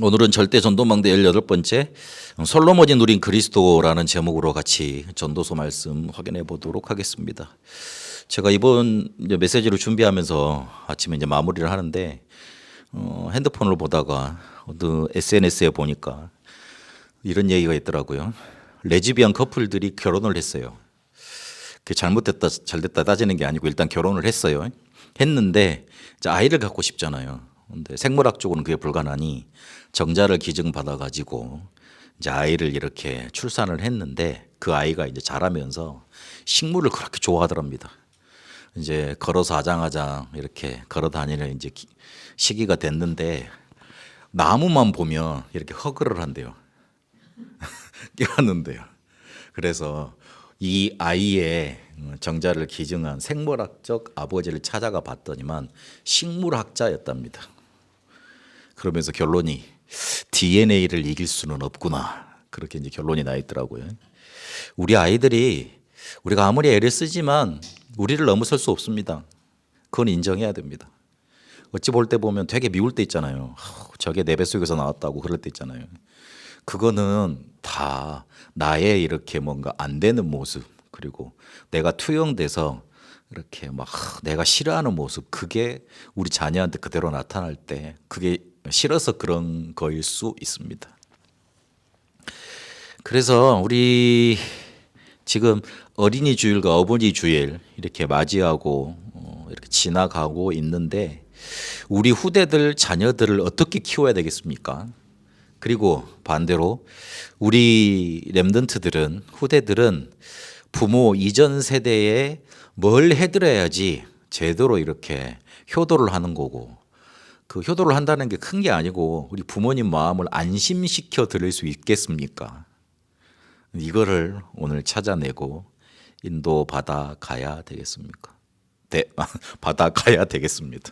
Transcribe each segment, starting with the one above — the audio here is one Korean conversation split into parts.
오늘은 절대 전도망대 18번째 솔로몬이 누린 그리스도라는 제목으로 같이 전도서 말씀 확인해 보도록 하겠습니다. 제가 이번 이제 메시지를 준비하면서 아침에 이제 마무리를 하는데 핸드폰을 보다가 어느 SNS에 보니까 이런 얘기가 있더라고요. 레즈비언 커플들이 결혼을 했어요. 그게 잘못됐다 잘됐다 따지는 게 아니고 일단 결혼을 했어요. 했는데 이제 아이를 갖고 싶잖아요. 근데 생물학적으로는 그게 불가능하니 정자를 기증받아 가지고 이제 아이를 이렇게 출산을 했는데 그 아이가 이제 자라면서 식물을 그렇게 좋아하더랍니다. 이제 걸어서 아장아장 이렇게 걸어 다니는 이제 시기가 됐는데 나무만 보면 이렇게 허그를 한대요. 껴안는데요. 그래서 이 아이의 정자를 기증한 생물학적 아버지를 찾아가 봤더니만 식물학자였답니다. 그러면서 결론이 DNA를 이길 수는 없구나. 그렇게 이제 결론이 나 있더라고요. 우리 아이들이 우리가 아무리 애를 쓰지만 우리를 넘어설 수 없습니다. 그건 인정해야 됩니다. 어찌 볼 때 보면 되게 미울 때 있잖아요. 저게 내 뱃속에서 나왔다고 그럴 때 있잖아요. 그거는 다 나의 이렇게 뭔가 안 되는 모습, 그리고 내가 투영돼서 이렇게 막 내가 싫어하는 모습, 그게 우리 자녀한테 그대로 나타날 때 그게 싫어서 그런 거일 수 있습니다. 그래서 우리 지금 어린이 주일과 어버이 주일 이렇게 맞이하고 이렇게 지나가고 있는데 우리 후대들 자녀들을 어떻게 키워야 되겠습니까? 그리고 반대로 우리 렘넌트들은 후대들은 부모 이전 세대에 뭘 해드려야지 제대로 이렇게 효도를 하는 거고, 그 효도를 한다는 게 큰 게 아니고 우리 부모님 마음을 안심시켜 드릴 수 있겠습니까? 이거를 오늘 찾아내고 인도 받아 가야 되겠습니까? 받아 가야 되겠습니다.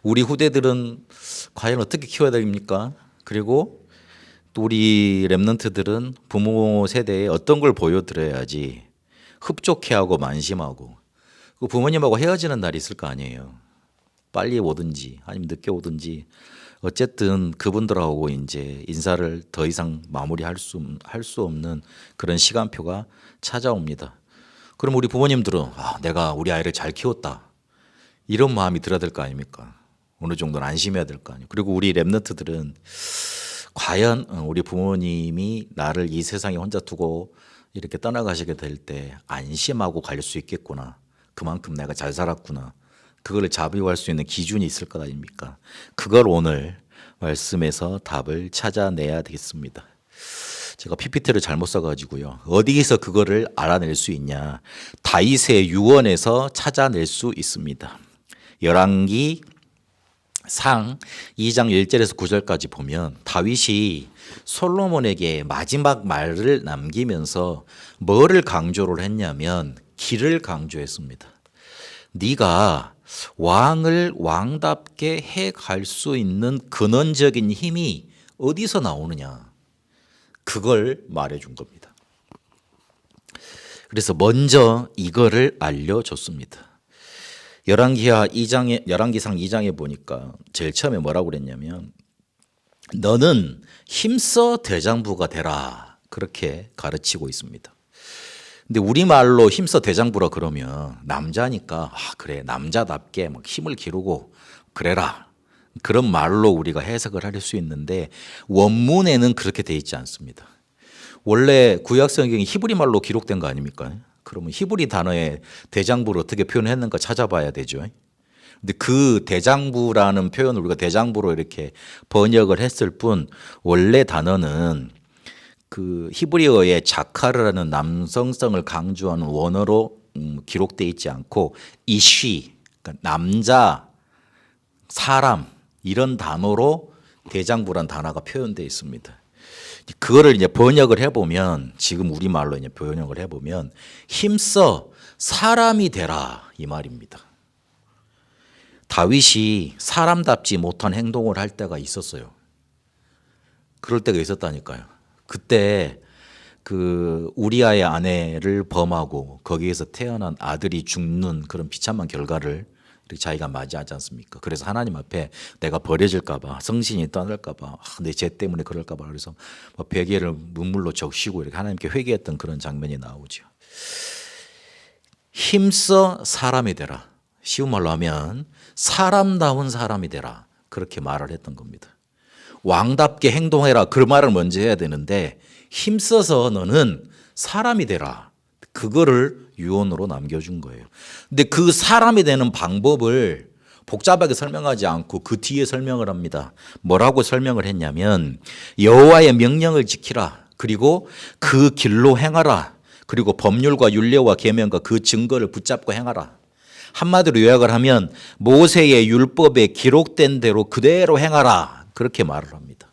우리 후대들은 과연 어떻게 키워야 됩니까? 그리고 또 우리 렘넌트들은 부모 세대에 어떤 걸 보여드려야지 흡족해하고 만심하고 그 부모님하고 헤어지는 날이 있을 거 아니에요. 빨리 오든지 아니면 늦게 오든지 어쨌든 그분들하고 이제 인사를 더 이상 마무리할 수 없는 그런 시간표가 찾아옵니다. 그럼 우리 부모님들은 내가 우리 아이를 잘 키웠다, 이런 마음이 들어야 될 거 아닙니까? 어느 정도는 안심해야 될 거 아니에요. 그리고 우리 렘넌트들은 과연 우리 부모님이 나를 이 세상에 혼자 두고 이렇게 떠나가시게 될 때 안심하고 갈 수 있겠구나, 그만큼 내가 잘 살았구나, 그걸 자비할 수 있는 기준이 있을 것 아닙니까? 그걸 오늘 말씀에서 답을 찾아내야 되겠습니다. 제가 PPT를 잘못 써가지고요. 어디에서 그거를 알아낼 수 있냐? 다윗의 유언에서 찾아낼 수 있습니다. 열왕기 상 2장 1절에서 9절까지 보면 다윗이 솔로몬에게 마지막 말을 남기면서 뭐를 강조를 했냐면 길을 강조했습니다. 네가 왕을 왕답게 해갈 수 있는 근원적인 힘이 어디서 나오느냐, 그걸 말해준 겁니다. 그래서 먼저 이거를 알려줬습니다. 열왕기상 2장에 보니까 제일 처음에 뭐라고 그랬냐면 너는 힘써 대장부가 되라, 그렇게 가르치고 있습니다. 근데 우리말로 힘써 대장부라 그러면 남자니까 그래 남자답게 막 힘을 기르고 그래라, 그런 말로 우리가 해석을 할 수 있는데 원문에는 그렇게 돼 있지 않습니다. 원래 구약 성경이 히브리 말로 기록된 거 아닙니까? 그러면 히브리 단어의 대장부를 어떻게 표현했는가 찾아봐야 되죠. 근데 그 대장부라는 표현을 우리가 대장부로 이렇게 번역을 했을 뿐 원래 단어는 그 히브리어의 자카르라는 남성성을 강조하는 원어로 기록되어 있지 않고 이쉬, 그러니까 남자, 사람, 이런 단어로 대장부란 단어가 표현되어 있습니다. 그거를 이제 번역을 해보면, 지금 우리말로 이제 번역을 해보면 힘써 사람이 되라, 이 말입니다. 다윗이 사람답지 못한 행동을 할 때가 있었어요. 그럴 때가 있었다니까요. 그때 그 우리아의 아내를 범하고 거기에서 태어난 아들이 죽는 그런 비참한 결과를 이렇게 자기가 맞이하지 않습니까? 그래서 하나님 앞에 내가 버려질까봐, 성신이 떠날까봐, 내 죄 때문에 그럴까봐 그래서 뭐 베개를 눈물로 적시고 이렇게 하나님께 회개했던 그런 장면이 나오죠. 힘써 사람이 되라. 쉬운 말로 하면 사람다운 사람이 되라. 그렇게 말을 했던 겁니다. 왕답게 행동해라. 그 말을 먼저 해야 되는데 힘써서 너는 사람이 되라. 그거를 유언으로 남겨준 거예요. 근데 그 사람이 되는 방법을 복잡하게 설명하지 않고 그 뒤에 설명을 합니다. 뭐라고 설명을 했냐면 여호와의 명령을 지키라. 그리고 그 길로 행하라. 그리고 법률과 율례와 계명과 그 증거를 붙잡고 행하라. 한마디로 요약을 하면 모세의 율법에 기록된 대로 그대로 행하라. 그렇게 말을 합니다.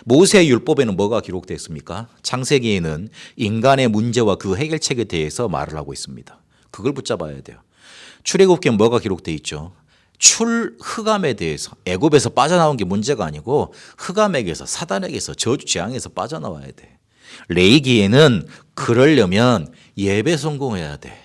모세의 율법에는 뭐가 기록되어 있습니까? 창세기에는 인간의 문제와 그 해결책에 대해서 말을 하고 있습니다. 그걸 붙잡아야 돼요. 출애굽기엔 뭐가 기록되어 있죠? 흑암에 대해서 애굽에서 빠져나온 게 문제가 아니고 흑암에게서 사단에게서 저주 재앙에서 빠져나와야 돼. 레위기에는 그러려면 예배 성공해야 돼.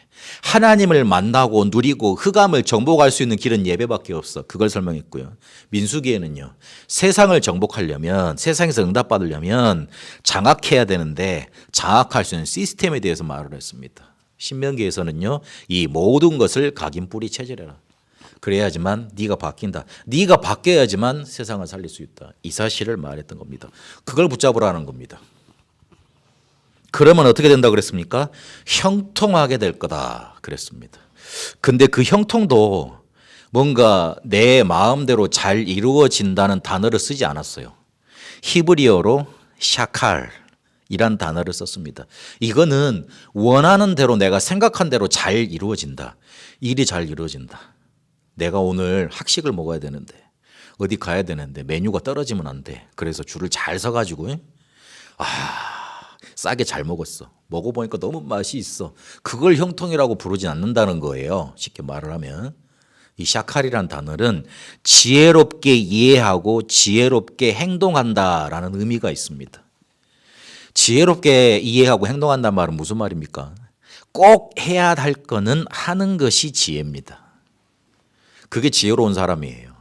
하나님을 만나고 누리고 흑암을 정복할 수 있는 길은 예배밖에 없어. 그걸 설명했고요. 민수기에는요. 세상을 정복하려면 세상에서 응답받으려면 장악해야 되는데 장악할 수 있는 시스템에 대해서 말을 했습니다. 신명기에서는요. 이 모든 것을 각인 뿌리 체질해라. 그래야지만 네가 바뀐다. 네가 바뀌어야지만 세상을 살릴 수 있다. 이 사실을 말했던 겁니다. 그걸 붙잡으라는 겁니다. 그러면 어떻게 된다고 그랬습니까? 형통하게 될 거다 그랬습니다. 근데 그 형통도 뭔가 내 마음대로 잘 이루어진다는 단어를 쓰지 않았어요. 히브리어로 샤칼이란 단어를 썼습니다. 이거는 원하는 대로 내가 생각한 대로 잘 이루어진다. 일이 잘 이루어진다. 내가 오늘 학식을 먹어야 되는데 어디 가야 되는데 메뉴가 떨어지면 안 돼. 그래서 줄을 잘 서가지고 싸게 잘 먹었어. 먹어보니까 너무 맛이 있어. 그걸 형통이라고 부르진 않는다는 거예요. 쉽게 말을 하면. 이 샤칼이라는 단어는 지혜롭게 이해하고 지혜롭게 행동한다라는 의미가 있습니다. 지혜롭게 이해하고 행동한다는 말은 무슨 말입니까? 꼭 해야 할 거는 하는 것이 지혜입니다. 그게 지혜로운 사람이에요.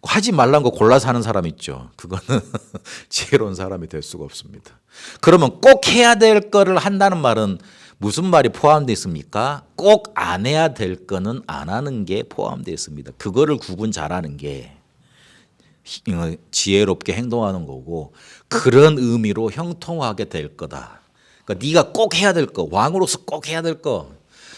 하지 말란 거 골라서 하는 사람 있죠. 그거는 지혜로운 사람이 될 수가 없습니다. 그러면 꼭 해야 될 거를 한다는 말은 무슨 말이 포함되어 있습니까? 꼭 안 해야 될 거는 안 하는 게 포함되어 있습니다. 그거를 구분 잘하는 게 지혜롭게 행동하는 거고 그런 의미로 형통하게 될 거다. 그러니까 네가 꼭 해야 될 거, 왕으로서 꼭 해야 될 거,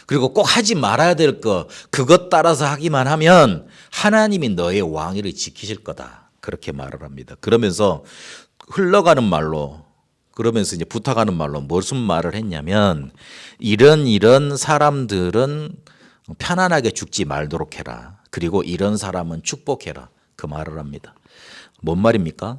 그리고 꼭 하지 말아야 될 거, 그것 따라서 하기만 하면 하나님이 너의 왕위를 지키실 거다. 그렇게 말을 합니다. 그러면서 흘러가는 말로, 그러면서 이제 부탁하는 말로 무슨 말을 했냐면 이런 사람들은 편안하게 죽지 말도록 해라. 그리고 이런 사람은 축복해라. 그 말을 합니다. 뭔 말입니까?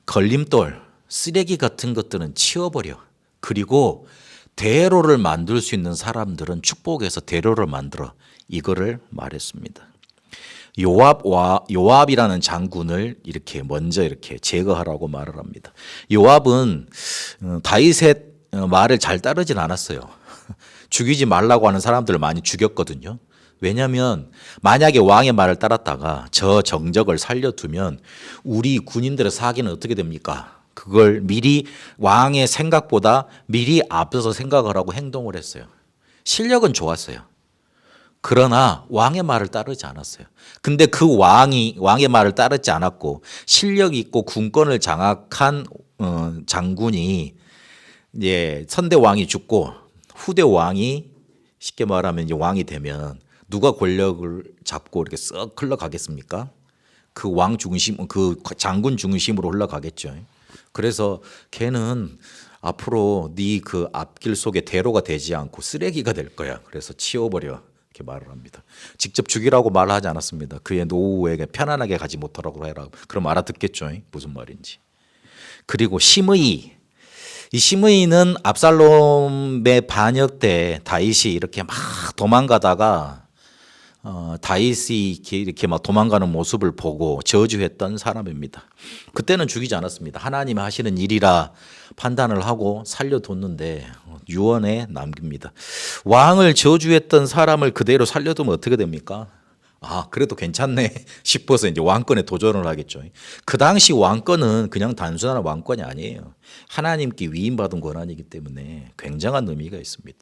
걸림돌, 쓰레기 같은 것들은 치워버려. 그리고 대로를 만들 수 있는 사람들은 축복해서 대로를 만들어. 이거를 말했습니다. 요압이라는 장군을 이렇게 먼저 이렇게 제거하라고 말을 합니다. 요압은 다윗의 말을 잘 따르진 않았어요. 죽이지 말라고 하는 사람들을 많이 죽였거든요. 왜냐하면 만약에 왕의 말을 따랐다가 저 정적을 살려두면 우리 군인들의 사기는 어떻게 됩니까? 그걸 미리 왕의 생각보다 미리 앞서서 생각을 하고 행동을 했어요. 실력은 좋았어요. 그러나 왕의 말을 따르지 않았어요. 근데 그 왕의 말을 따르지 않았고 실력 있고 군권을 장악한 장군이 이제 선대 왕이 죽고 후대 왕이 쉽게 말하면 이제 왕이 되면 누가 권력을 잡고 이렇게 썩 흘러가겠습니까? 그 왕 중심, 그 장군 중심으로 흘러가겠죠. 그래서 걔는 앞으로 네 그 앞길 속에 대로가 되지 않고 쓰레기가 될 거야. 그래서 치워버려. 이렇게 말을 합니다. 직접 죽이라고 말하지 않았습니다. 그의 노후에게 편안하게 가지 못하라고 해라. 그럼 알아듣겠죠. 무슨 말인지. 그리고 시므이. 이 시므이는 압살롬의 반역 때 다윗이 이렇게 막 도망가다가 다윗이 이렇게 막 도망가는 모습을 보고 저주했던 사람입니다. 그때는 죽이지 않았습니다. 하나님이 하시는 일이라 판단을 하고 살려뒀는데 유언에 남깁니다. 왕을 저주했던 사람을 그대로 살려두면 어떻게 됩니까? 아, 그래도 괜찮네 싶어서 이제 왕권에 도전을 하겠죠. 그 당시 왕권은 그냥 단순한 왕권이 아니에요. 하나님께 위임받은 권한이기 때문에 굉장한 의미가 있습니다.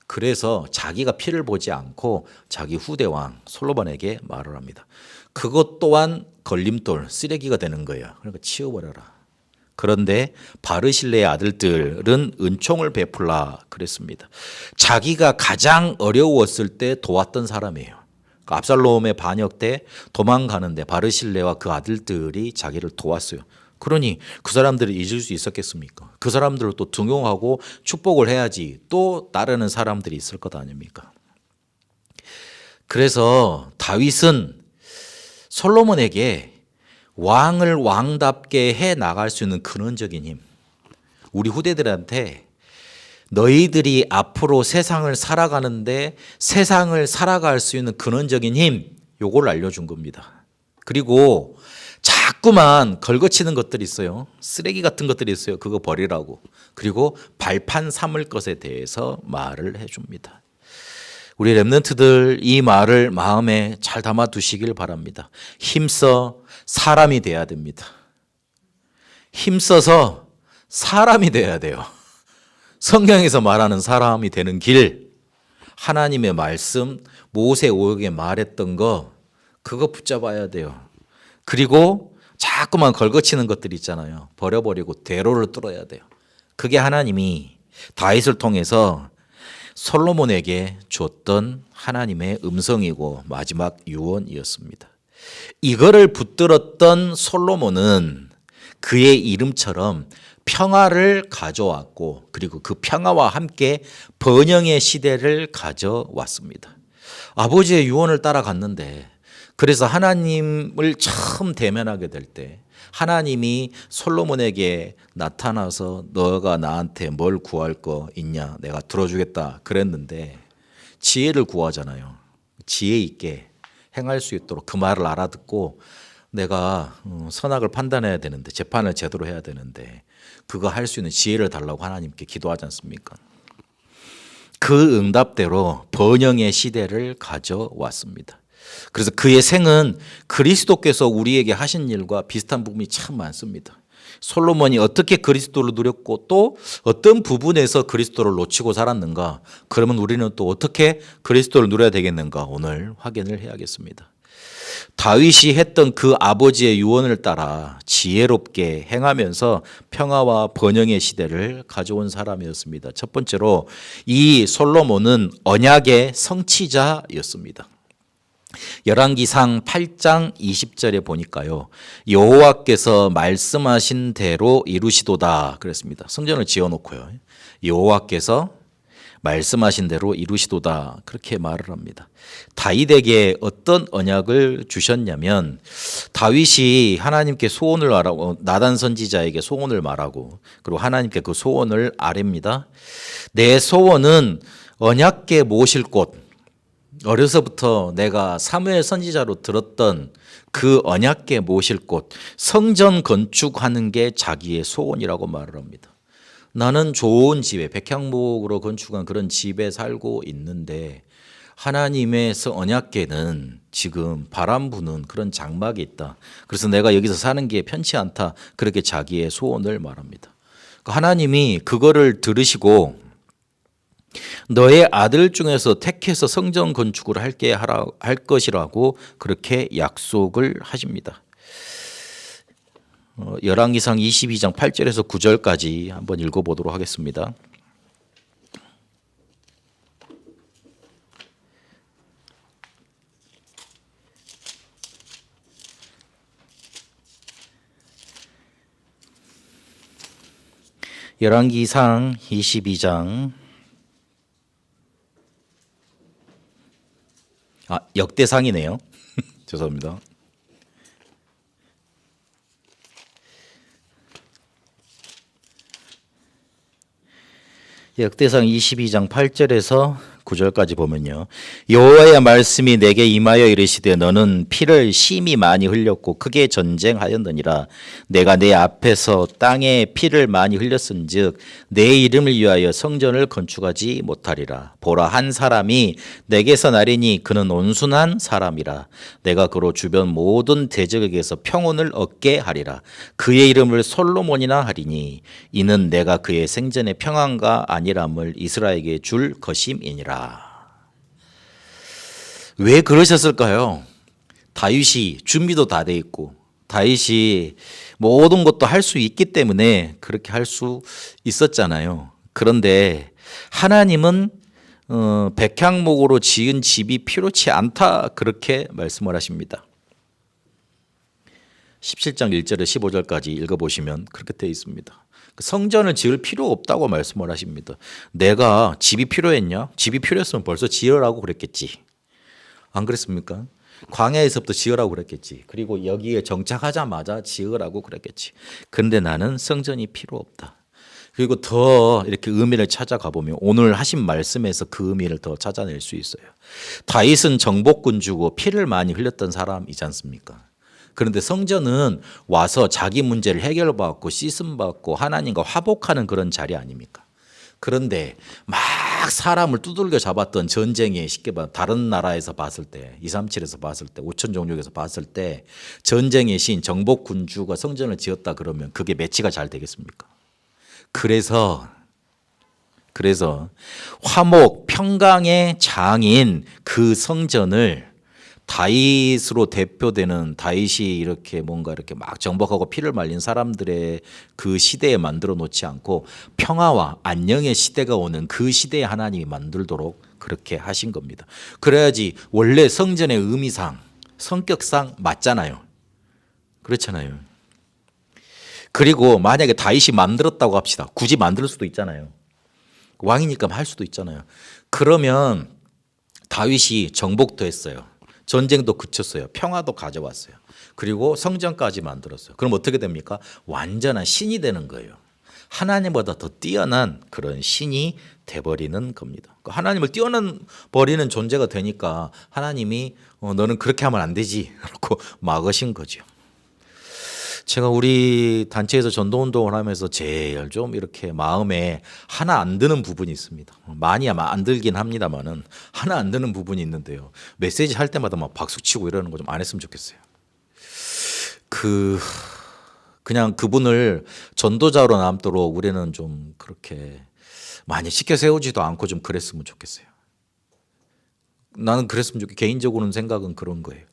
그래서 자기가 피를 보지 않고 자기 후대 왕 솔로몬에게 말을 합니다. 그것 또한 걸림돌, 쓰레기가 되는 거예요. 그러니까 치워버려라. 그런데 바르실레의 아들들은 은총을 베풀라 그랬습니다. 자기가 가장 어려웠을 때 도왔던 사람이에요. 그러니까 압살롬의 반역 때 도망가는데 바르실레와 그 아들들이 자기를 도왔어요. 그러니 그 사람들을 잊을 수 있었겠습니까? 그 사람들을 또 등용하고 축복을 해야지 또 따르는 사람들이 있을 것 아닙니까? 그래서 다윗은 솔로몬에게 왕을 왕답게 해 나갈 수 있는 근원적인 힘, 우리 후대들한테 너희들이 앞으로 세상을 살아가는데 세상을 살아갈 수 있는 근원적인 힘, 요걸 알려준 겁니다. 그리고 자꾸만 걸거치는 것들이 있어요. 쓰레기 같은 것들이 있어요. 그거 버리라고. 그리고 발판 삼을 것에 대해서 말을 해줍니다. 우리 랩런트들 이 말을 마음에 잘 담아 두시길 바랍니다. 힘써 사람이 돼야 됩니다. 힘써서 사람이 돼야 돼요. 성경에서 말하는 사람이 되는 길, 하나님의 말씀, 모세 오역에 말했던 거, 그거 붙잡아야 돼요. 그리고 자꾸만 걸거치는 것들 있잖아요. 버려버리고 대로를 뚫어야 돼요. 그게 하나님이 다윗을 통해서 솔로몬에게 줬던 하나님의 음성이고 마지막 유언이었습니다. 이거를 붙들었던 솔로몬은 그의 이름처럼 평화를 가져왔고 그리고 그 평화와 함께 번영의 시대를 가져왔습니다. 아버지의 유언을 따라갔는데 그래서 하나님을 처음 대면하게 될 때 하나님이 솔로몬에게 나타나서 너가 나한테 뭘 구할 거 있냐 내가 들어주겠다 그랬는데 지혜를 구하잖아요. 지혜 있게 행할 수 있도록 그 말을 알아듣고 내가 선악을 판단해야 되는데 재판을 제대로 해야 되는데 그거 할 수 있는 지혜를 달라고 하나님께 기도하지 않습니까? 그 응답대로 번영의 시대를 가져왔습니다. 그래서 그의 생은 그리스도께서 우리에게 하신 일과 비슷한 부분이 참 많습니다. 솔로몬이 어떻게 그리스도를 누렸고 또 어떤 부분에서 그리스도를 놓치고 살았는가? 그러면 우리는 또 어떻게 그리스도를 누려야 되겠는가? 오늘 확인을 해야겠습니다. 다윗이 했던 그 아버지의 유언을 따라 지혜롭게 행하면서 평화와 번영의 시대를 가져온 사람이었습니다. 첫 번째로 이 솔로몬은 언약의 성취자였습니다. 열왕기상 8장 20절에 보니까요. 여호와께서 말씀하신 대로 이루시도다 그랬습니다. 성전을 지어놓고요. 여호와께서 말씀하신 대로 이루시도다 그렇게 말을 합니다. 다윗에게 어떤 언약을 주셨냐면 다윗이 하나님께 소원을 말하고 나단 선지자에게 소원을 말하고 그리고 하나님께 그 소원을 아뢰입니다. 내 소원은 언약궤 모실 곳, 어려서부터 내가 사무엘 선지자로 들었던 그 언약궤 모실 곳, 성전 건축하는 게 자기의 소원이라고 말을 합니다. 나는 좋은 집에 백향목으로 건축한 그런 집에 살고 있는데 하나님의 언약궤는 지금 바람 부는 그런 장막이 있다. 그래서 내가 여기서 사는 게 편치 않다. 그렇게 자기의 소원을 말합니다. 하나님이 그거를 들으시고 너의 아들 중에서 택해서 성전 건축을 할 것이라고 그렇게 약속을 하십니다. 열왕기상 22장 8절에서 9절까지 한번 읽어보도록 하겠습니다. 열왕기상 22장 역대상이네요. 죄송합니다. 역대상 22장 8절에서 9절까지 보면요. 여호와의 말씀이 내게 임하여 이르시되 너는 피를 심히 많이 흘렸고 크게 전쟁하였느니라. 내가 내 앞에서 땅에 피를 많이 흘렸은즉 내 이름을 위하여 성전을 건축하지 못하리라. 보라, 한 사람이 내게서 나리니 그는 온순한 사람이라. 내가 그로 주변 모든 대적에게서 평온을 얻게 하리라. 그의 이름을 솔로몬이나 하리니 이는 내가 그의 생전의 평안과 안일함을 이스라엘에게 줄 것임이니라. 왜 그러셨을까요? 다윗이 준비도 다 돼 있고 다윗이 모든 것도 할 수 있기 때문에 그렇게 할 수 있었잖아요. 그런데 하나님은 백향목으로 지은 집이 필요치 않다 그렇게 말씀을 하십니다. 17장 1절에 15절까지 읽어보시면 그렇게 되어 있습니다. 성전을 지을 필요 없다고 말씀을 하십니다. 내가 집이 필요했냐? 집이 필요했으면 벌써 지으라고 그랬겠지. 안 그랬습니까? 광야에서부터 지으라고 그랬겠지. 그리고 여기에 정착하자마자 지으라고 그랬겠지. 그런데 나는 성전이 필요 없다. 그리고 더 이렇게 의미를 찾아가 보면 오늘 하신 말씀에서 그 의미를 더 찾아낼 수 있어요. 다윗은 정복군주고 피를 많이 흘렸던 사람이지 않습니까? 그런데 성전은 와서 자기 문제를 해결받고 씻음받고 하나님과 화복하는 그런 자리 아닙니까? 그런데 막 사람을 두들겨 잡았던 전쟁에 쉽게 봐 다른 나라에서 봤을 때 237에서 봤을 때 5천 종족에서 봤을 때 전쟁의 신 정복군주가 성전을 지었다 그러면 그게 매치가 잘 되겠습니까? 그래서 화목 평강의 장인 그 성전을 다윗으로 대표되는 다윗이 이렇게 뭔가 이렇게 막 정복하고 피를 말린 사람들의 그 시대에 만들어 놓지 않고 평화와 안녕의 시대가 오는 그 시대에 하나님이 만들도록 그렇게 하신 겁니다. 그래야지 원래 성전의 의미상 성격상 맞잖아요. 그렇잖아요. 그리고 만약에 다윗이 만들었다고 합시다. 굳이 만들 수도 있잖아요. 왕이니까 할 수도 있잖아요. 그러면 다윗이 정복도 했어요. 전쟁도 그쳤어요. 평화도 가져왔어요. 그리고 성전까지 만들었어요. 그럼 어떻게 됩니까? 완전한 신이 되는 거예요. 하나님보다 더 뛰어난 그런 신이 돼버리는 겁니다. 하나님을 뛰어넘버리는 존재가 되니까 하나님이 너는 그렇게 하면 안 되지 라고 막으신 거죠. 제가 우리 단체에서 전도운동을 하면서 제일 좀 이렇게 마음에 하나 안 드는 부분이 있습니다. 많이 아마 안 들긴 합니다만은 하나 안 드는 부분이 있는데요. 메시지 할 때마다 막 박수치고 이러는 거 좀 안 했으면 좋겠어요. 그냥 그분을 전도자로 남도록 우리는 좀 그렇게 많이 시켜 세우지도 않고 좀 그랬으면 좋겠어요. 나는 그랬으면 좋겠어요. 개인적으로는 생각은 그런 거예요.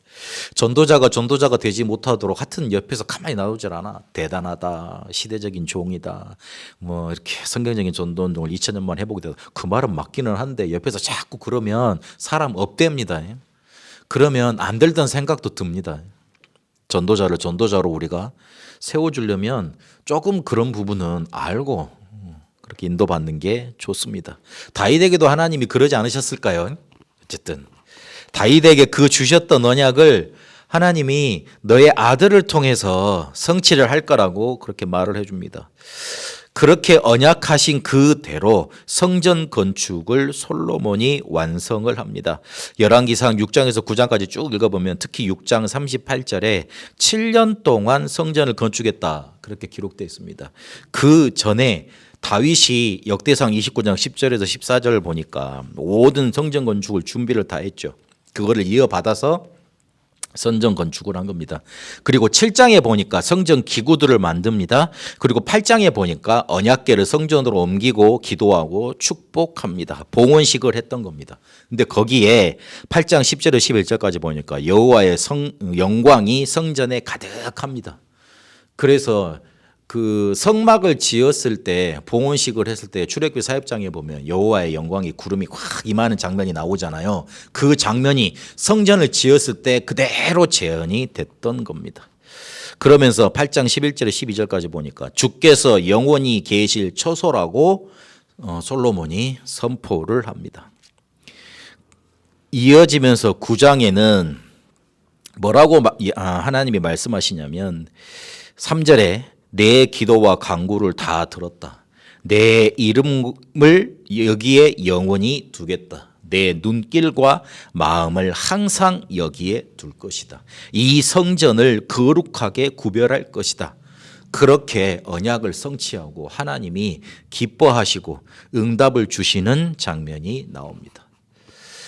전도자가 되지 못하도록 하여튼 옆에서 가만히 놔두질 않아. 대단하다, 시대적인 종이다, 뭐 이렇게 성경적인 전도운동을 2000년만 해보게 되다. 그 말은 맞기는 한데 옆에서 자꾸 그러면 사람 업됩니다. 그러면 안 들던 생각도 듭니다. 전도자를 전도자로 우리가 세워주려면 조금 그런 부분은 알고 그렇게 인도받는 게 좋습니다. 다윗에게도 하나님이 그러지 않으셨을까요? 어쨌든 다윗에게 그 주셨던 언약을 하나님이 너의 아들을 통해서 성취를 할 거라고 그렇게 말을 해줍니다. 그렇게 언약하신 그대로 성전 건축을 솔로몬이 완성을 합니다. 열왕기상 6장에서 9장까지 쭉 읽어보면 특히 6장 38절에 7년 동안 성전을 건축했다 그렇게 기록되어 있습니다. 그 전에 다윗이 역대상 29장 10절에서 14절을 보니까 모든 성전 건축을 준비를 다 했죠. 그거를 이어받아서 성전 건축을 한 겁니다. 그리고 7장에 보니까 성전 기구들을 만듭니다. 그리고 8장에 보니까 언약궤를 성전으로 옮기고 기도하고 축복합니다. 봉헌식을 했던 겁니다. 근데 거기에 8장 10절에서 11절까지 보니까 여호와의 영광이 성전에 가득합니다. 그래서 그 성막을 지었을 때 봉헌식을 했을 때 출애굽기 사역장에 보면 여호와의 영광이 구름이 확 임하는 장면이 나오잖아요. 그 장면이 성전을 지었을 때 그대로 재현이 됐던 겁니다. 그러면서 8장 11절에 12절까지 보니까 주께서 영원히 계실 처소라고 솔로몬이 선포를 합니다. 이어지면서 9장에는 뭐라고 하나님이 말씀하시냐면 3절에 내 기도와 간구를 다 들었다. 내 이름을 여기에 영원히 두겠다. 내 눈길과 마음을 항상 여기에 둘 것이다. 이 성전을 거룩하게 구별할 것이다. 그렇게 언약을 성취하고 하나님이 기뻐하시고 응답을 주시는 장면이 나옵니다.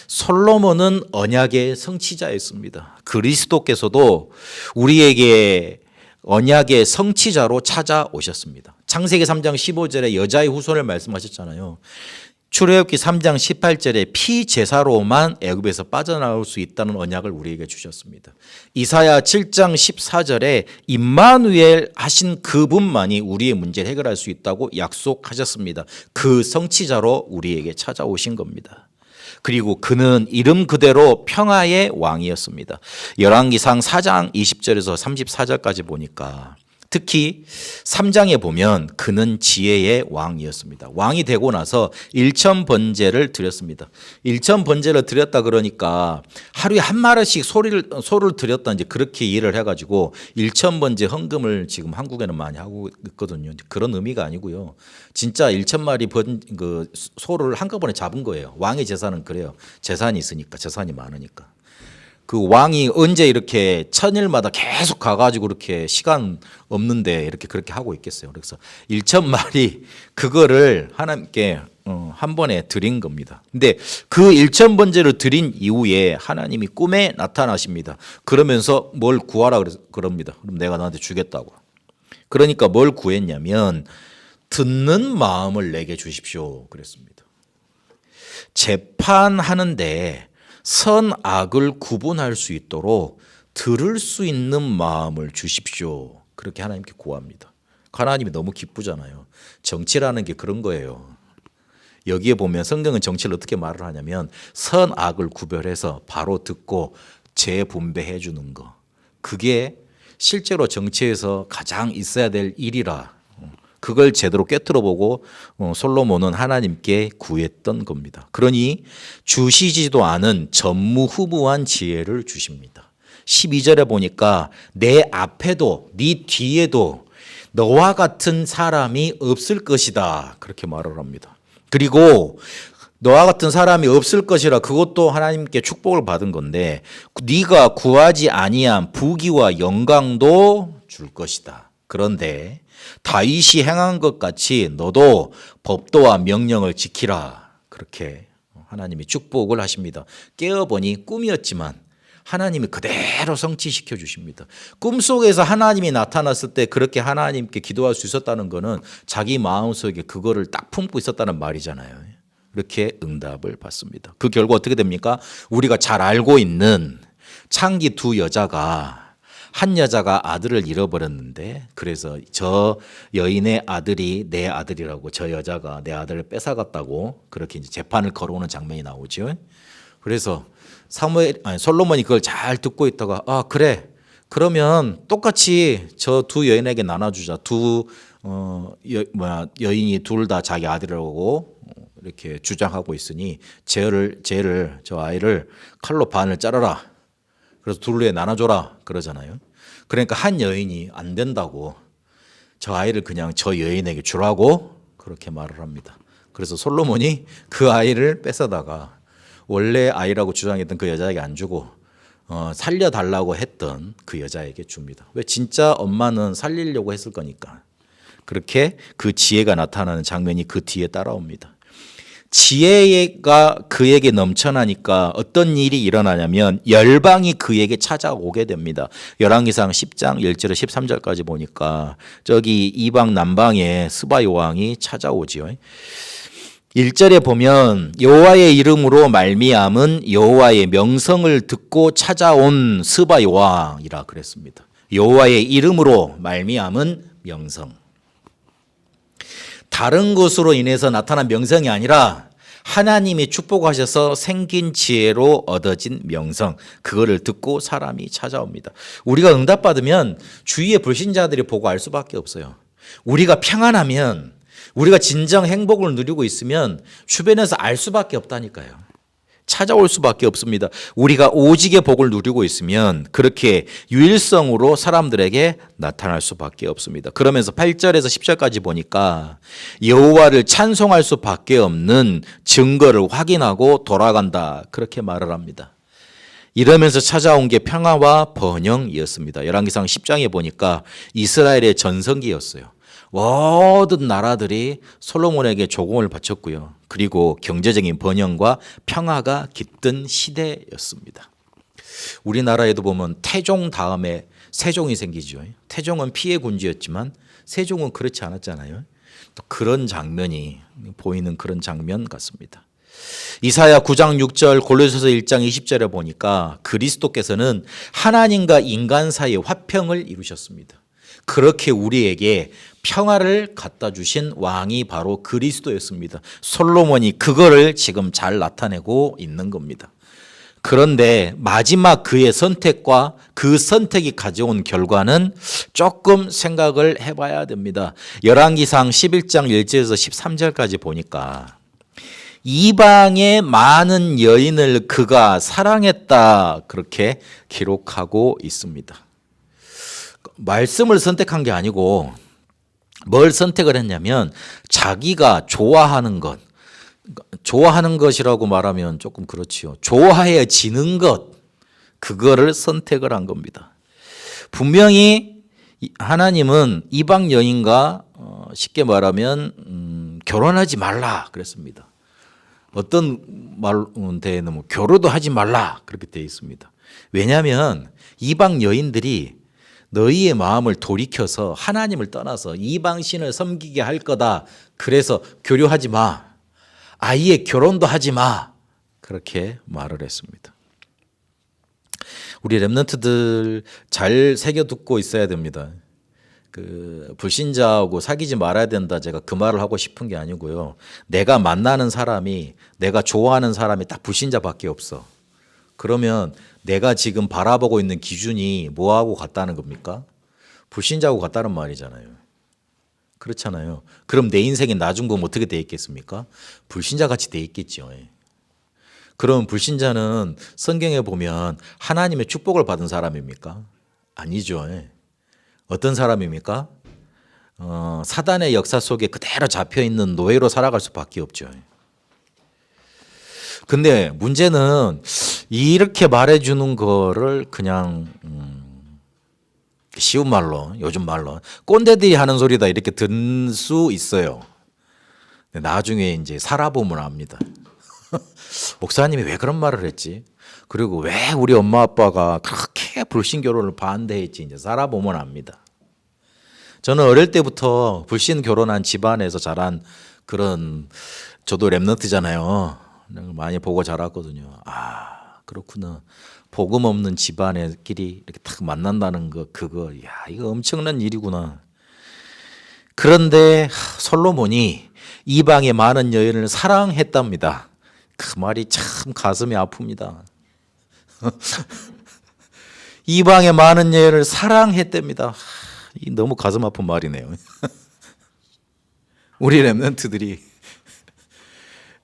솔로몬은 언약의 성취자였습니다. 그리스도께서도 우리에게 언약의 성취자로 찾아오셨습니다. 창세기 3장 15절에 여자의 후손을 말씀하셨잖아요. 출애굽기 3장 18절에 피제사로만 애굽에서 빠져나올 수 있다는 언약을 우리에게 주셨습니다. 이사야 7장 14절에 임마누엘 하신 그분만이 우리의 문제를 해결할 수 있다고 약속하셨습니다. 그 성취자로 우리에게 찾아오신 겁니다. 그리고 그는 이름 그대로 평화의 왕이었습니다. 열왕기상 4장 20절에서 34절까지 보니까 특히 3장에 보면 그는 지혜의 왕이었습니다. 왕이 되고 나서 일천번제를 드렸습니다. 일천번제를 드렸다 그러니까 하루에 한 마리씩 소를 드렸다 이제 그렇게 이해를 해가지고 일천번제 헌금을 지금 한국에는 많이 하고 있거든요. 그런 의미가 아니고요. 진짜 1,000마리 그 소를 한꺼번에 잡은 거예요. 왕의 재산은 그래요. 재산이 있으니까, 재산이 많으니까. 그 왕이 언제 이렇게 천일마다 계속 가가지고 이렇게 시간 없는데 이렇게 그렇게 하고 있겠어요. 그래서 1,000마리 그거를 하나님께 한 번에 드린 겁니다. 근데 그 1,000번제를 드린 이후에 하나님이 꿈에 나타나십니다. 그러면서 뭘 구하라 그럽니다. 그럼 내가 너한테 주겠다고. 그러니까 뭘 구했냐면 듣는 마음을 내게 주십시오 그랬습니다. 재판하는데 선악을 구분할 수 있도록 들을 수 있는 마음을 주십시오. 그렇게 하나님께 구합니다. 하나님이 너무 기쁘잖아요. 정치라는 게 그런 거예요. 여기에 보면 성경은 정치를 어떻게 말을 하냐면 선악을 구별해서 바로 듣고 재분배해 주는 거. 그게 실제로 정치에서 가장 있어야 될 일이라 그걸 제대로 꿰뚫어보고 솔로몬은 하나님께 구했던 겁니다. 그러니 주시지도 않은 전무후무한 지혜를 주십니다. 12절에 보니까 내 앞에도 네 뒤에도 너와 같은 사람이 없을 것이다 그렇게 말을 합니다. 그리고 너와 같은 사람이 없을 것이라 그것도 하나님께 축복을 받은 건데 네가 구하지 아니한 부귀와 영광도 줄 것이다. 그런데 다윗이 행한 것 같이 너도 법도와 명령을 지키라. 그렇게 하나님이 축복을 하십니다. 깨어보니 꿈이었지만 하나님이 그대로 성취시켜 주십니다. 꿈속에서 하나님이 나타났을 때 그렇게 하나님께 기도할 수 있었다는 것은 자기 마음속에 그거를 딱 품고 있었다는 말이잖아요. 이렇게 응답을 받습니다. 그 결과 어떻게 됩니까? 우리가 잘 알고 있는 창기 두 여자가 한 여자가 아들을 잃어버렸는데 그래서 저 여인의 아들이 내 아들이라고 저 여자가 내 아들을 뺏어갔다고 그렇게 이제 재판을 걸어오는 장면이 나오죠. 그래서 솔로몬이 그걸 잘 듣고 있다가 그래 그러면 똑같이 저 두 여인에게 나눠주자. 여인이 둘 다 자기 아들이라고 이렇게 주장하고 있으니 쟤를 저 아이를 칼로 반을 자르라. 그래서 둘에 나눠줘라 그러잖아요. 그러니까 한 여인이 안 된다고 저 아이를 그냥 저 여인에게 주라고 그렇게 말을 합니다. 그래서 솔로몬이 그 아이를 뺏어다가 원래 아이라고 주장했던 그 여자에게 안 주고 살려달라고 했던 그 여자에게 줍니다. 왜? 진짜 엄마는 살리려고 했을 거니까. 그렇게 그 지혜가 나타나는 장면이 그 뒤에 따라옵니다. 지혜가 그에게 넘쳐나니까 어떤 일이 일어나냐면 열방이 그에게 찾아오게 됩니다. 열왕기상 10장 1절에서 13절까지 보니까 저기 이방 남방에 스바 여왕이 찾아오지요. 1절에 보면 여호와의 이름으로 말미암은 여호와의 명성을 듣고 찾아온 스바 여왕이라 그랬습니다. 여호와의 이름으로 말미암은 명성. 다른 것으로 인해서 나타난 명성이 아니라 하나님이 축복하셔서 생긴 지혜로 얻어진 명성, 그거를 듣고 사람이 찾아옵니다. 우리가 응답받으면 주위의 불신자들이 보고 알 수밖에 없어요. 우리가 평안하면, 우리가 진정 행복을 누리고 있으면 주변에서 알 수밖에 없다니까요. 찾아올 수밖에 없습니다. 우리가 오직의 복을 누리고 있으면 그렇게 유일성으로 사람들에게 나타날 수밖에 없습니다. 그러면서 8절에서 10절까지 보니까 여호와를 찬송할 수밖에 없는 증거를 확인하고 돌아간다, 그렇게 말을 합니다. 이러면서 찾아온 게 평화와 번영이었습니다. 열왕기상 10장에 보니까 이스라엘의 전성기였어요. 모든 나라들이 솔로몬에게 조공을 바쳤고요. 그리고 경제적인 번영과 평화가 깃든 시대였습니다. 우리나라에도 보면 태종 다음에 세종이 생기죠. 태종은 피해 군주였지만 세종은 그렇지 않았잖아요. 또 그런 장면이 보이는 그런 장면 같습니다. 이사야 9장 6절, 골로새서 1장 20절에 보니까 그리스도께서는 하나님과 인간 사이의 화평을 이루셨습니다. 그렇게 우리에게 평화를 갖다 주신 왕이 바로 그리스도였습니다. 솔로몬이 그거를 지금 잘 나타내고 있는 겁니다. 그런데 마지막 그의 선택과 그 선택이 가져온 결과는 조금 생각을 해봐야 됩니다. 열왕기상 11장 1절에서 13절까지 보니까 이방의 많은 여인을 그가 사랑했다, 그렇게 기록하고 있습니다. 말씀을 선택한 게 아니고 뭘 선택을 했냐면 자기가 좋아하는 것, 좋아하는 것이라고 말하면 조금 그렇지요. 좋아해지는 것, 그거를 선택을 한 겁니다. 분명히 하나님은 이방 여인과 쉽게 말하면 결혼하지 말라 그랬습니다. 어떤 말대에는 뭐 결혼도 하지 말라 그렇게 되어 있습니다. 왜냐하면 이방 여인들이 너희의 마음을 돌이켜서 하나님을 떠나서 이방 신을 섬기게 할 거다. 그래서 교류하지 마. 아예 결혼도 하지 마. 그렇게 말을 했습니다. 우리 렘넌트들 잘 새겨 듣고 있어야 됩니다. 그 불신자하고 사귀지 말아야 된다, 제가 그 말을 하고 싶은 게 아니고요. 내가 만나는 사람이, 내가 좋아하는 사람이 딱 불신자밖에 없어. 그러면 내가 지금 바라보고 있는 기준이 뭐하고 같다는 겁니까? 불신자하고 같다는 말이잖아요. 그렇잖아요. 그럼 내 인생이 나중 보면 어떻게 돼 있겠습니까? 불신자 같이 돼 있겠죠. 그럼 불신자는 성경에 보면 하나님의 축복을 받은 사람입니까? 아니죠. 어떤 사람입니까? 사단의 역사 속에 그대로 잡혀있는 노예로 살아갈 수밖에 없죠. 근데 문제는 이렇게 말해주는 거를 그냥 쉬운 말로, 요즘 말로 꼰대들이 하는 소리다 이렇게 들 수 있어요. 근데 나중에 이제 살아보면 압니다. 목사님이 왜 그런 말을 했지? 그리고 왜 우리 엄마 아빠가 그렇게 불신 결혼을 반대했지? 이제 살아보면 압니다. 저는 어릴 때부터 불신 결혼한 집안에서 자란 그런, 저도 렘넌트잖아요. 많이 보고 자랐거든요. 아, 그렇구나. 복음 없는 집안의끼리 이렇게 딱 만난다는 거, 그거, 야, 이거 엄청난 일이구나. 그런데 솔로몬이 이방의 많은 여인을 사랑했답니다. 그 말이 참 가슴이 아픕니다. 이방의 많은 여인을 사랑했답니다. 너무 가슴 아픈 말이네요. 우리 렘넌트들이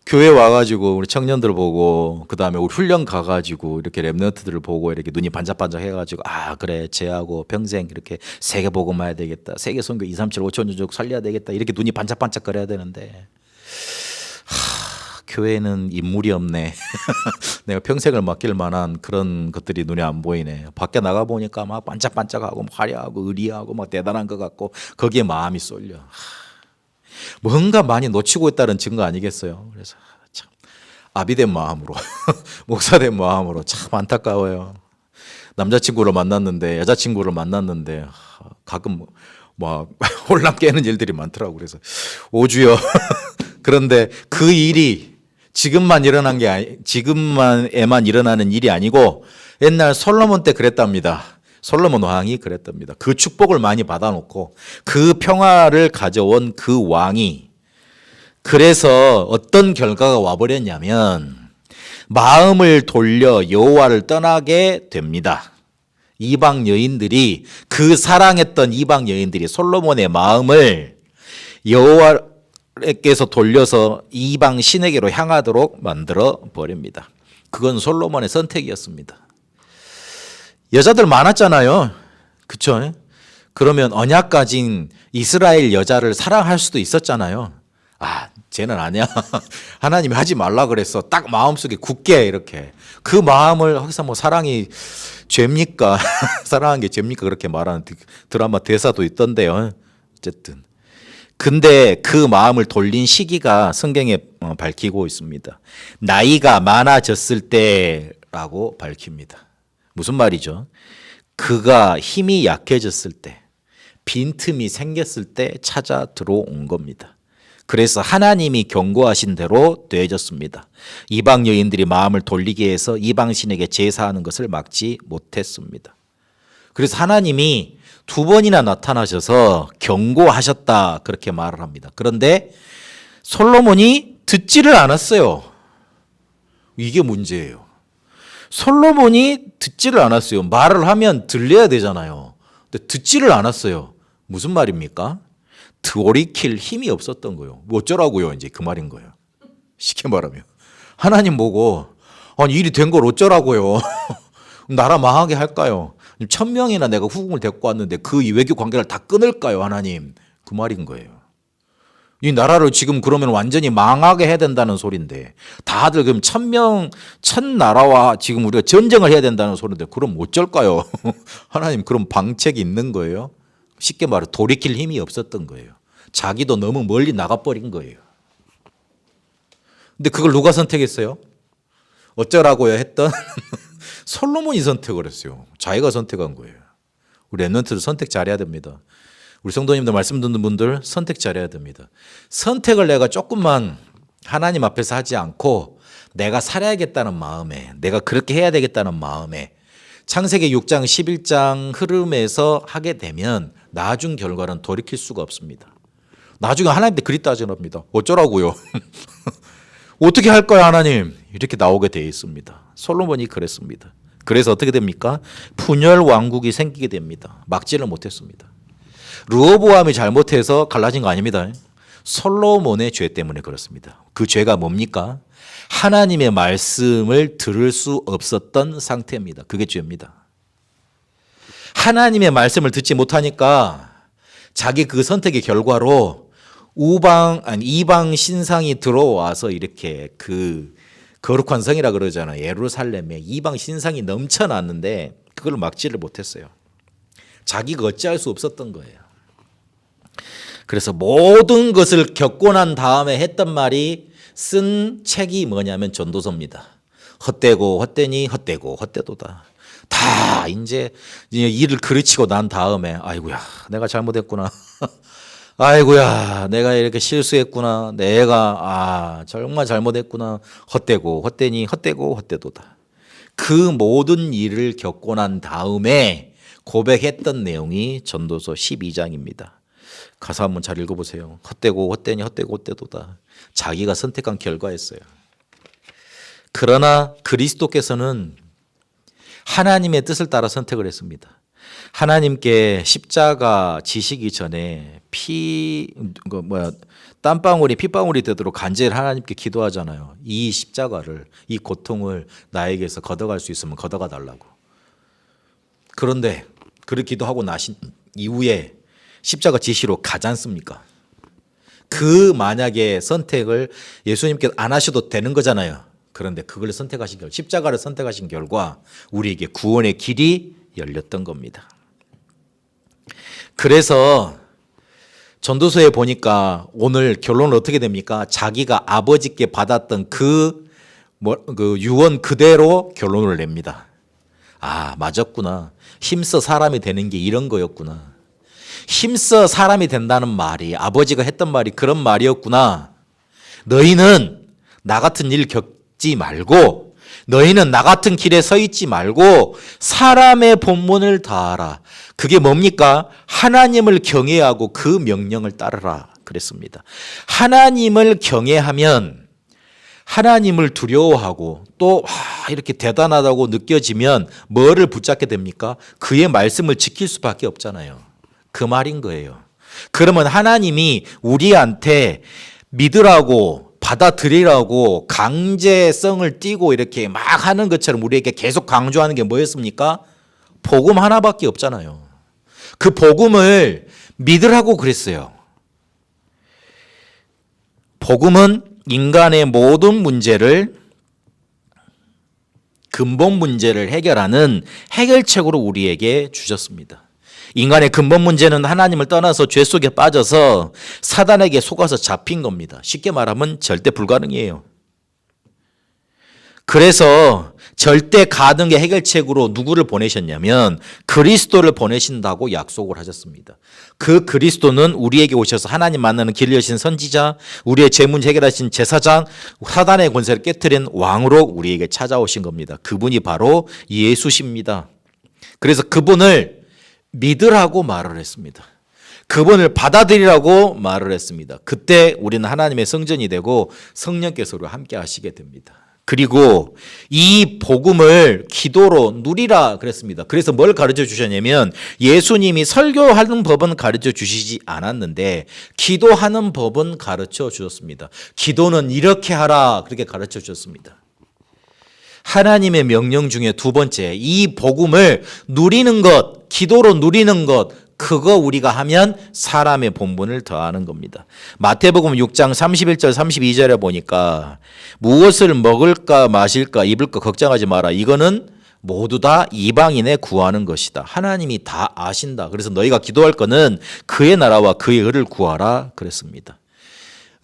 교회 와가지고 우리 청년들 보고, 그 다음에 우리 훈련 가가지고 이렇게 렘넌트들을 보고 이렇게 눈이 반짝반짝 해가지고, 아 그래 쟤하고 평생 이렇게 세계 복음 해야 되겠다, 세계 선교 2, 3, 7, 5천 족 살려야 되겠다, 이렇게 눈이 반짝반짝 거려야 되는데, 교회는 인물이 없네. 내가 평생을 맡길 만한 그런 것들이 눈에 안 보이네. 밖에 나가 보니까 막 반짝반짝하고 화려하고 의리하고 막 대단한 것 같고, 거기에 마음이 쏠려. 뭔가 많이 놓치고 있다는 증거 아니겠어요? 그래서 참 아비된 마음으로 목사된 마음으로 참 안타까워요. 남자친구를 만났는데, 여자친구를 만났는데 가끔 막 혼란 깨는 일들이 많더라고. 그래서 오주여. 그런데 그 일이 지금만 일어난 게 지금만에만 일어나는 일이 아니고 옛날 솔로몬 때 그랬답니다. 솔로몬 왕이 그랬답니다. 그 축복을 많이 받아놓고 그 평화를 가져온 그 왕이, 그래서 어떤 결과가 와버렸냐면 마음을 돌려 여호와를 떠나게 됩니다. 이방 여인들이, 그 사랑했던 이방 여인들이 솔로몬의 마음을 여호와께서 돌려서 이방 신에게로 향하도록 만들어 버립니다. 그건 솔로몬의 선택이었습니다. 여자들 많았잖아요. 그쵸? 그러면 언약 가진 이스라엘 여자를 사랑할 수도 있었잖아요. 아, 쟤는 아니야. 하나님이 하지 말라 그랬어. 딱 마음속에 굳게 이렇게. 그 마음을 거기서 뭐 사랑이 죄입니까? 사랑한 게 죄입니까? 그렇게 말하는 드라마 대사도 있던데요. 어쨌든. 근데 그 마음을 돌린 시기가 성경에 밝히고 있습니다. 나이가 많아졌을 때라고 밝힙니다. 무슨 말이죠? 그가 힘이 약해졌을 때, 빈틈이 생겼을 때 찾아 들어온 겁니다. 그래서 하나님이 경고하신 대로 되어졌습니다. 이방 여인들이 마음을 돌리게 해서 이방 신에게 제사하는 것을 막지 못했습니다. 그래서 하나님이 2번이나 나타나셔서 경고하셨다 그렇게 말을 합니다. 그런데 솔로몬이 듣지를 않았어요. 이게 문제예요. 솔로몬이 듣지를 않았어요. 말을 하면 들려야 되잖아요. 근데 듣지를 않았어요. 무슨 말입니까? 돌이킬 힘이 없었던 거예요. 뭐 어쩌라고요? 이제 그 말인 거예요. 쉽게 말하면 하나님 보고 아니 일이 된 걸 어쩌라고요? 나라 망하게 할까요? 1000명이나 내가 후궁을 데리고 왔는데 그 외교 관계를 다 끊을까요, 하나님? 그 말인 거예요. 이 나라를 지금 그러면 완전히 망하게 해야 된다는 소리인데 다들 그럼 1000명, 1000나라와 지금 우리가 전쟁을 해야 된다는 소리인데 그럼 어쩔까요? 하나님 그럼 방책이 있는 거예요? 쉽게 말해 돌이킬 힘이 없었던 거예요. 자기도 너무 멀리 나가버린 거예요. 근데 그걸 누가 선택했어요? 어쩌라고요 했던 솔로몬이 선택을 했어요. 자기가 선택한 거예요. 우리 랩런트들 선택 잘해야 됩니다. 우리 성도님들 말씀 듣는 분들 선택 잘해야 됩니다. 선택을 내가 조금만 하나님 앞에서 하지 않고 내가 살아야겠다는 마음에 내가 그렇게 해야 되겠다는 마음에 창세기 6장 11장 흐름에서 하게 되면 나중 결과는 돌이킬 수가 없습니다. 나중에 하나님한테 그리 따져납니다. 어쩌라고요? 어떻게 할 거야 하나님? 이렇게 나오게 되어 있습니다. 솔로몬이 그랬습니다. 그래서 어떻게 됩니까? 분열 왕국이 생기게 됩니다. 막지를 못했습니다. 르호보암이 잘못해서 갈라진 거 아닙니다. 솔로몬의 죄 때문에 그렇습니다. 그 죄가 뭡니까? 하나님의 말씀을 들을 수 없었던 상태입니다. 그게 죄입니다. 하나님의 말씀을 듣지 못하니까 자기 그 선택의 결과로 이방 신상이 들어와서 이렇게 그 거룩한 성이라 그러잖아요. 예루살렘에 이방 신상이 넘쳐났는데 그걸 막지를 못했어요. 자기가 어찌할 수 없었던 거예요. 그래서 모든 것을 겪고 난 다음에 했던 말이 쓴 책이 뭐냐면 전도서입니다. 헛되고 헛되니 헛되고 헛되도다. 다 이제 일을 그르치고 난 다음에 아이고야 내가 잘못했구나. 아이고야 내가 이렇게 실수했구나. 내가 정말 잘못했구나. 헛되고 헛되니 헛되고 헛되도다. 그 모든 일을 겪고 난 다음에 고백했던 내용이 전도서 12장입니다. 가사 한번 잘 읽어보세요. 헛되고 헛되니 헛되고 헛되도다. 자기가 선택한 결과였어요. 그러나 그리스도께서는 하나님의 뜻을 따라 선택을 했습니다. 하나님께 십자가 지시기 전에 땀방울이 핏방울이 되도록 간절히 하나님께 기도하잖아요. 이 십자가를, 이 고통을 나에게서 걷어갈 수 있으면 걷어가 달라고. 그런데 그렇게 기도하고 나신 이후에 십자가 지시로 가지 않습니까? 그 만약에 선택을 예수님께서 안 하셔도 되는 거잖아요. 그런데 그걸 선택하신 결과, 십자가를 선택하신 결과 우리에게 구원의 길이 열렸던 겁니다. 그래서 전도서에 보니까 오늘 결론은 어떻게 됩니까? 자기가 아버지께 받았던 그 유언 그대로 결론을 냅니다. 맞았구나. 힘써 사람이 되는 게 이런 거였구나. 힘써 사람이 된다는 말이 아버지가 했던 말이 그런 말이었구나. 너희는 나 같은 일 겪지 말고 너희는 나 같은 길에 서 있지 말고 사람의 본분을 다하라. 그게 뭡니까? 하나님을 경외하고 그 명령을 따르라 그랬습니다. 하나님을 경외하면 하나님을 두려워하고 또 이렇게 대단하다고 느껴지면 뭐를 붙잡게 됩니까? 그의 말씀을 지킬 수밖에 없잖아요. 그 말인 거예요. 그러면 하나님이 우리한테 믿으라고 받아들이라고 강제성을 띠고 이렇게 막 하는 것처럼 우리에게 계속 강조하는 게 뭐였습니까? 복음 하나밖에 없잖아요. 그 복음을 믿으라고 그랬어요. 복음은 인간의 모든 문제를, 근본 문제를 해결하는 해결책으로 우리에게 주셨습니다. 인간의 근본 문제는 하나님을 떠나서 죄 속에 빠져서 사단에게 속아서 잡힌 겁니다. 쉽게 말하면 절대 불가능이에요. 그래서 절대 가능의 해결책으로 누구를 보내셨냐면 그리스도를 보내신다고 약속을 하셨습니다. 그 그리스도는 우리에게 오셔서 하나님 만나는 길을 여신 선지자, 우리의 죄 문제 해결하신 제사장, 사단의 권세를 깨트린 왕으로 우리에게 찾아오신 겁니다. 그분이 바로 예수십니다. 그래서 그분을 믿으라고 말을 했습니다. 그분을 받아들이라고 말을 했습니다. 그때 우리는 하나님의 성전이 되고 성령께서 우리와 함께 하시게 됩니다. 그리고 이 복음을 기도로 누리라 그랬습니다. 그래서 뭘 가르쳐 주셨냐면 예수님이 설교하는 법은 가르쳐 주시지 않았는데 기도하는 법은 가르쳐 주셨습니다. 기도는 이렇게 하라 그렇게 가르쳐 주셨습니다. 하나님의 명령 중에 두 번째, 이 복음을 누리는 것, 기도로 누리는 것, 그거 우리가 하면 사람의 본분을 더하는 겁니다. 마태복음 6장 31절 32절에 보니까 무엇을 먹을까 마실까 입을까 걱정하지 마라. 이거는 모두 다 이방인의 구하는 것이다. 하나님이 다 아신다. 그래서 너희가 기도할 거는 그의 나라와 그의 의를 구하라 그랬습니다.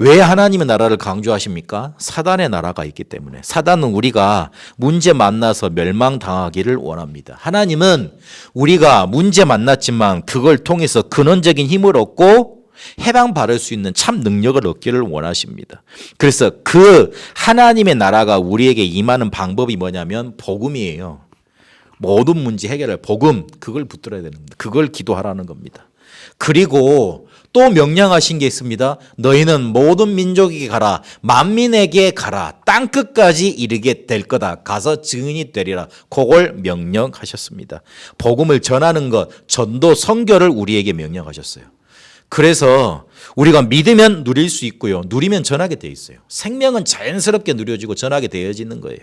왜 하나님의 나라를 강조하십니까? 사단의 나라가 있기 때문에. 사단은 우리가 문제 만나서 멸망당하기를 원합니다. 하나님은 우리가 문제 만났지만 그걸 통해서 근원적인 힘을 얻고 해방받을 수 있는 참 능력을 얻기를 원하십니다. 그래서 그 하나님의 나라가 우리에게 임하는 방법이 뭐냐면 복음이에요. 모든 문제 해결할 복음, 그걸 붙들어야 되는 겁니다. 그걸 기도하라는 겁니다. 그리고 또 명령하신 게 있습니다. 너희는 모든 민족에게 가라. 만민에게 가라. 땅끝까지 이르게 될 거다. 가서 증인이 되리라. 그걸 명령하셨습니다. 복음을 전하는 것, 전도, 선교를 우리에게 명령하셨어요. 그래서 우리가 믿으면 누릴 수 있고요. 누리면 전하게 돼 있어요. 생명은 자연스럽게 누려지고 전하게 되어지는 거예요.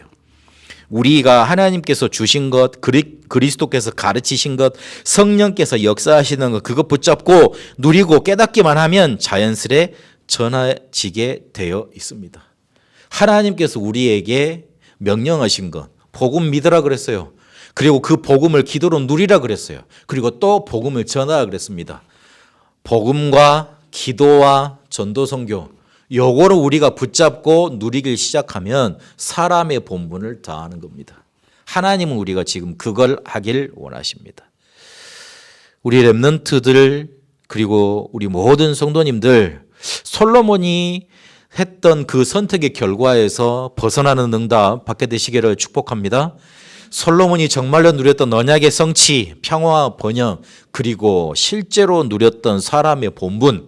우리가 하나님께서 주신 것, 그리스도께서 가르치신 것, 성령께서 역사하시는 것, 그것 붙잡고 누리고 깨닫기만 하면 자연스레 전해지게 되어 있습니다. 하나님께서 우리에게 명령하신 것, 복음 믿으라 그랬어요. 그리고 그 복음을 기도로 누리라 그랬어요. 그리고 또 복음을 전하라 그랬습니다. 복음과 기도와 전도 선교, 요거를 우리가 붙잡고 누리길 시작하면 사람의 본분을 다하는 겁니다. 하나님은 우리가 지금 그걸 하길 원하십니다. 우리 렘넌트들 그리고 우리 모든 성도님들, 솔로몬이 했던 그 선택의 결과에서 벗어나는 응답 받게 되시기를 축복합니다. 솔로몬이 정말로 누렸던 언약의 성취, 평화, 번영, 그리고 실제로 누렸던 사람의 본분,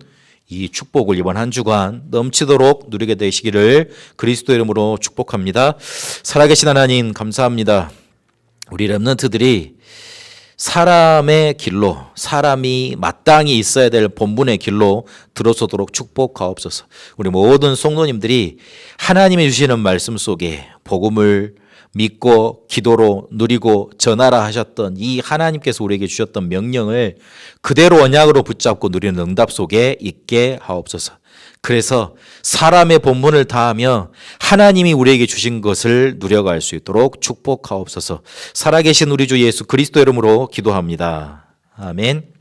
이 축복을 이번 한 주간 넘치도록 누리게 되시기를 그리스도 이름으로 축복합니다. 살아계신 하나님 감사합니다. 우리 렘넌트들이 사람의 길로, 사람이 마땅히 있어야 될 본분의 길로 들어서도록 축복하옵소서. 우리 모든 성도님들이 하나님이 주시는 말씀 속에 복음을 믿고 기도로 누리고 전하라 하셨던 이 하나님께서 우리에게 주셨던 명령을 그대로 언약으로 붙잡고 누리는 응답 속에 있게 하옵소서. 그래서 사람의 본분을 다하며 하나님이 우리에게 주신 것을 누려갈 수 있도록 축복하옵소서. 살아계신 우리 주 예수 그리스도 이름으로 기도합니다. 아멘.